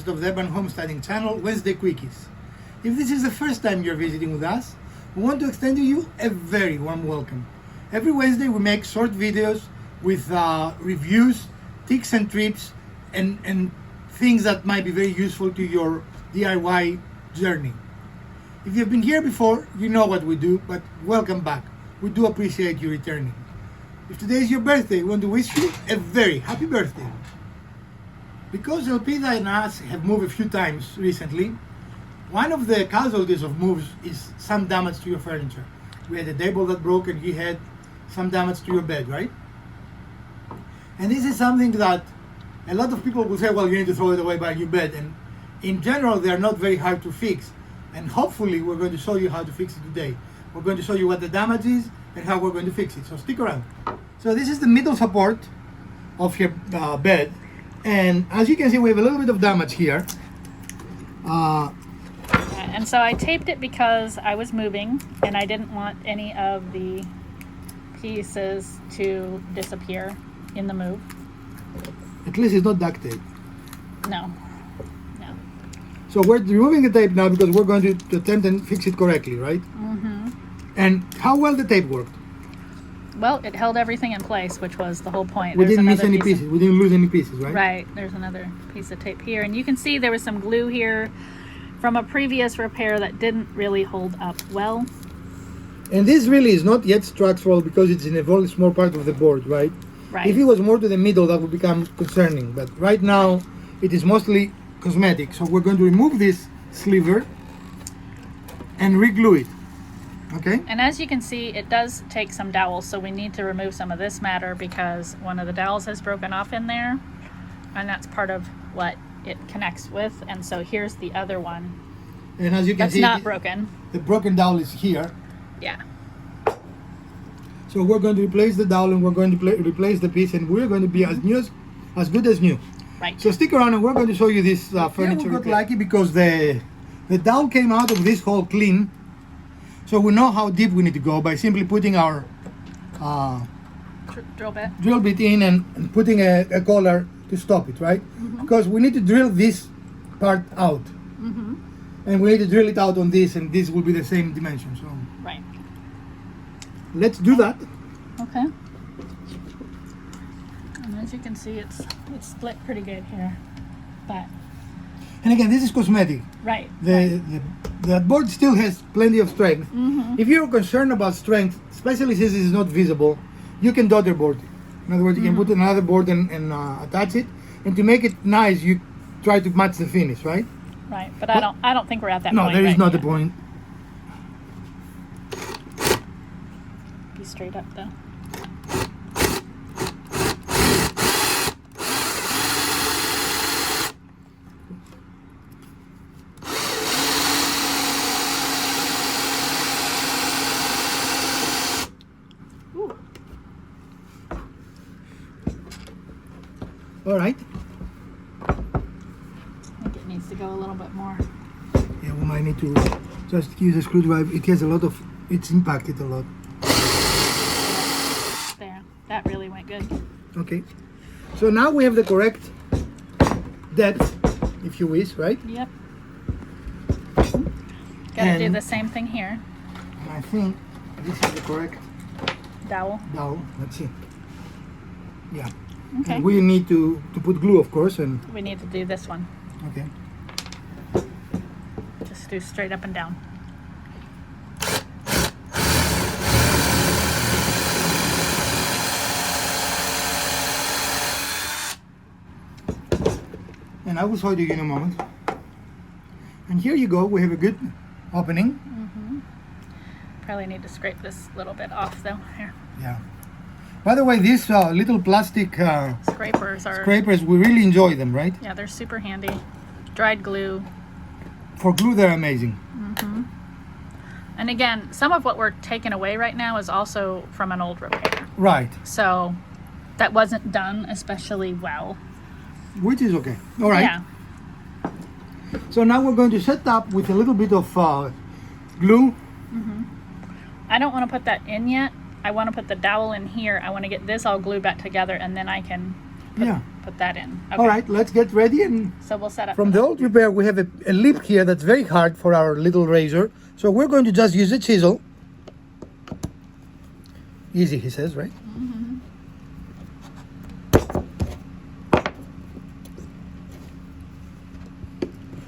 host of the Urban Homesteading channel, Wednesday Quickies. If this is the first time you're visiting with us, we want to extend to you a very warm welcome. Every Wednesday we make short videos with reviews, tips and trips, and things that might be very useful to your DIY journey. If you've been here before, you know what we do, but welcome back. We do appreciate you returning. If today is your birthday, we want to wish you a very happy birthday. Because Elpida and us have moved a few times recently, one of the casualties of moves is some damage to your furniture. We had a table that broke and you had some damage to your bed, right? And this is something that a lot of people will say, well, you need to throw it away, buy a new bed. And in general, they are not very hard to fix. And hopefully, we're going to show you how to fix it today. We're going to show you what the damage is and how we're going to fix it. So stick around. So this is the middle support of your bed. And as you can see, we have a little bit of damage here. And so I taped it because I was moving and I didn't want any of the pieces to disappear in the move. At least it's not duct tape. No. So we're removing the tape now because we're going to attempt and fix it correctly, right? Mm-hmm. And how well the tape worked? Well, it held everything in place, which was the whole point. We didn't miss any pieces. We didn't lose any pieces, right? Right. There's another piece of tape here. And you can see there was some glue here from a previous repair that didn't really hold up well. And this really is not yet structural because it's in a very small part of the board, right? Right. If it was more to the middle, that would become concerning. But right now, it is mostly cosmetic. So we're going to remove this sliver and re-glue it. Okay? And as you can see, it does take some dowels, so we need to remove some of this matter because one of the dowels has broken off in there, and that's part of what it connects with. And so here's the other one. And as you can that's see, not broken. The broken dowel is here. Yeah. So we're going to replace the dowel and we're going to replace the piece, and we're going to be as good as new. Right. So stick around and we're going to show you this furniture. We got lucky because the dowel came out of this hole clean. So we know how deep we need to go by simply putting our drill bit in and putting a collar to stop it, right? Mm-hmm. Because we need to drill this part out. Mm-hmm. And we need to drill it out on this, and this will be the same dimension. So right. Let's do that. Okay. And as you can see, it's split pretty good here, but. And again, this is cosmetic. Right. The board still has plenty of strength. Mm-hmm. If you're concerned about strength, especially since it's not visible, you can daughter board it. In other words, you can put another board and attach it. And to make it nice, you try to match the finish, right? Right. But I don't think we're at that no, point. No, there is not yet. the point. Be straight up though. All right. I think it needs to go a little bit more. Yeah, we might need to just use a screwdriver. It has a lot of, it's impacted a lot. There, that really went good. Okay. So now we have the correct depth, if you wish, right? Yep. Gotta do the same thing here. I think this is the correct dowel. Let's see. Yeah. Okay. And we need to put glue, of course, and we need to do this one. Okay. Just do straight up and down. And I will show you in a moment. And here you go. We have a good opening. Mm-hmm. Probably need to scrape this little bit off, though. Here. Yeah. By the way, these little plastic scrapers, we really enjoy them, right? Yeah, they're super handy. Dried glue. For glue, they're amazing. Mm-hmm. And again, some of what we're taking away right now is also from an old repair. Right. So that wasn't done especially well. Which is okay. All right. Yeah. So now we're going to set up with a little bit of glue. Mm-hmm. I don't want to put that in yet. I want to put the dowel in here. I want to get this all glued back together, and then I can put that in. All right, let's get ready. And So we'll set up. from the old repair, we have a lip here that's very hard for our little razor. So we're going to just use a chisel. Easy, he says, right? Mm-hmm.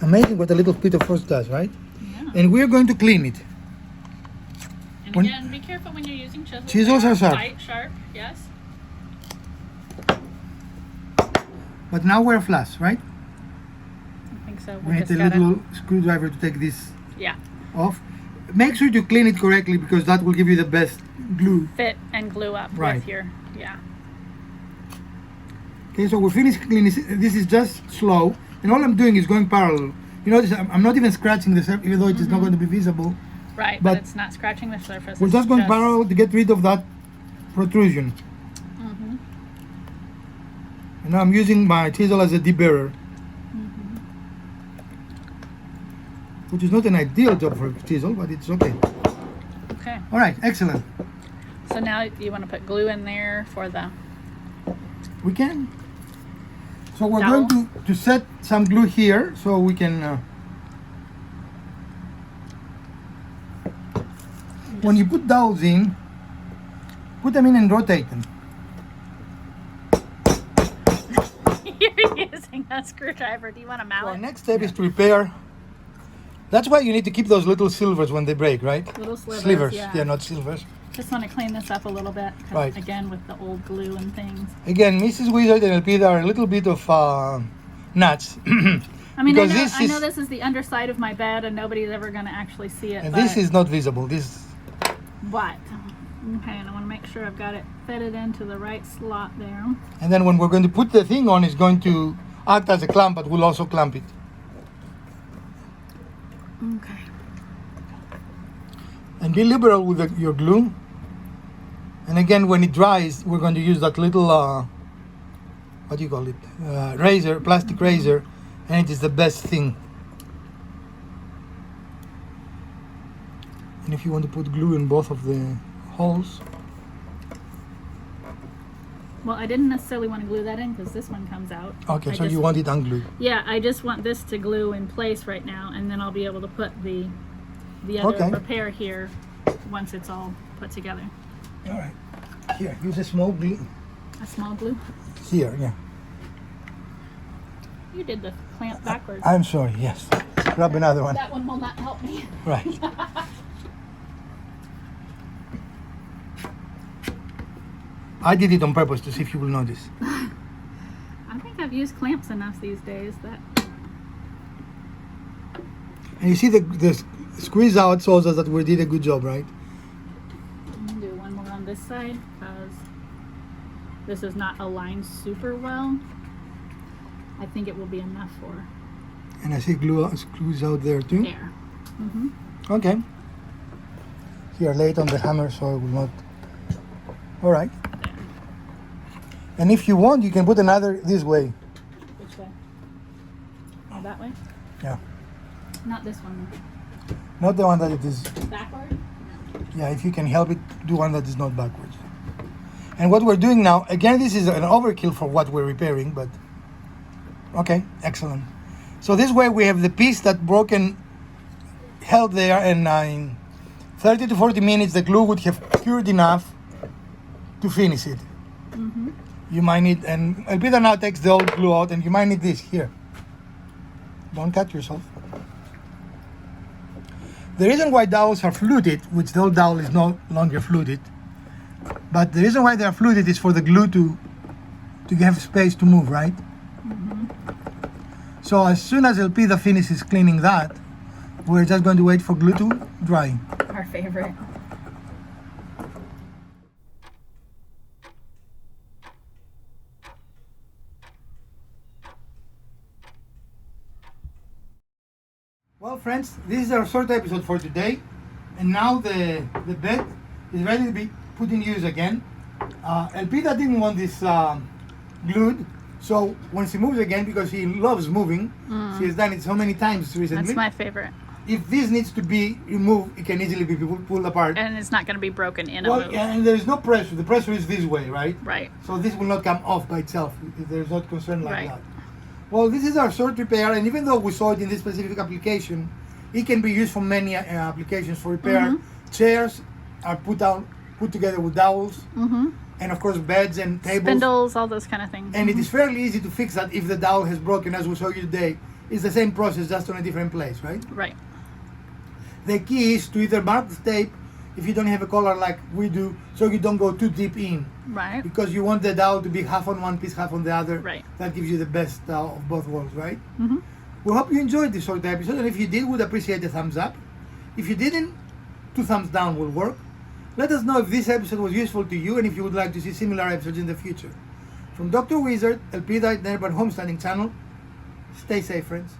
Amazing what a little bit of force does, right? Yeah. And we're going to clean it. And When- again, be careful when you're using chisels. Chisels They are sharp. Tight, sharp, yes. But now we're flush, right? I think so. We need a little screwdriver to take this yeah, off. Make sure to clean it correctly because that will give you the best glue. fit and glue up Right. with your, yeah. Okay, so we're finished cleaning. This is just slow, and all I'm doing is going parallel. You notice I'm not even scratching the surface, even though it is not going to be visible. Right, But but it's not scratching the surface. We're it's just going parallel to get rid of that protrusion. Mm-hmm. And now I'm using my chisel as a deburrer, which is not an ideal job for a chisel, but it's okay. Okay, All right, excellent. so now you want to put glue in there for the, We can. So we're Dowel. going to set some glue here so we can. When you put dowels in, put them in and rotate them. you're using a screwdriver. Do you want a So our mallet? next step is to repair. That's why you need to keep those little silvers when they break, right? Little slivers, yeah. not silvers. Just want to clean this up a little bit. 'Cause Right. Again, with the old glue and things. Again, Mrs. Wizard and Elpida are a little bit of nuts. I mean, Because I know this is the underside of my bed and nobody's ever going to actually see it. And but, this is not visible. This. But, okay, and I want to make sure I've got it fitted into the right slot there. And then when we're going to put the thing on, it's going to act as a clamp, but we'll also clamp it. Okay. And be liberal with your glue. And again, when it dries, we're going to use that little, what do you call it? Razor, plastic razor, and it is the best thing. And if you want to put glue in both of the holes, Well, I didn't necessarily want to glue that in because this one comes out. okay, I so just- you want it unglued. Yeah, I just want this to glue in place right now, and then I'll be able to put the other Okay. repair here once it's all put together. All right. Here, use a small glue. A small glue. Here, yeah. You did the clamp backwards. I'm sorry, yes. Grab another one. That one will not help me. Right. I did it on purpose to see if you will notice. I think I've used clamps enough these days that And you see the squeeze out shows us that we did a good job, right? I'm gonna do one more on this side because this is not aligned super well. I think it will be enough for And I see screws out there too. there. Mm-hmm. Okay. Here, lay it on the hammer so it will not. All right. And if you want, you can put another this way. Which way? Oh, that way? Yeah. Not this one. Not the one that it is. Backward? Yeah, if you can help it, do one that is not backwards. And what we're doing now, again, this is an overkill for what we're repairing, but okay, excellent. So this way we have the piece that broken held there, and in 30 to 40 minutes the glue would have cured enough to finish it. Mm-hmm. You might need, and Elpida now takes the old glue out, and you might need this here. Don't cut yourself. The reason why dowels are fluted, which the old dowel is no longer fluted, but the reason why they are fluted is for the glue to have space to move, right? Mm-hmm. So as soon as Elpida finishes cleaning that, we're just going to wait for glue to dry. Our favorite. Well, friends, this is our short episode for today, and now the bed is ready to be put in use again. Elpida didn't want this glued, so when she moves again, because he loves moving, she has done it so many times recently. That's my favorite. if this needs to be removed, it can easily be pulled apart. And it's not going to be broken in a Well, move. and there is no pressure. The pressure is this way, right? Right. So this will not come off by itself. There's no concern like Right. that. Well, this is our short repair, and even though we saw it in this specific application, it can be used for many applications for repair. Mm-hmm. Chairs are put together with dowels, Mm-hmm. and of course beds and tables. Spindles, all those kind of things. And it is fairly easy to fix that if the dowel has broken, as we showed you today. It's the same process, just on a different place, right? Right. The key is to either mark the tape if you don't have a collar like we do, so you don't go too deep in. Right. Because you want the dowel to be half on one piece, half on the other. Right. That gives you the best of both worlds, right? Mm-hmm. We hope you enjoyed this short episode, and if you did, we'd appreciate a thumbs up. If you didn't, 2 thumbs down will work. Let us know if this episode was useful to you and if you would like to see similar episodes in the future. From Dr. Wizard, El Pidite Neighborhood Homesteading Channel, stay safe, friends.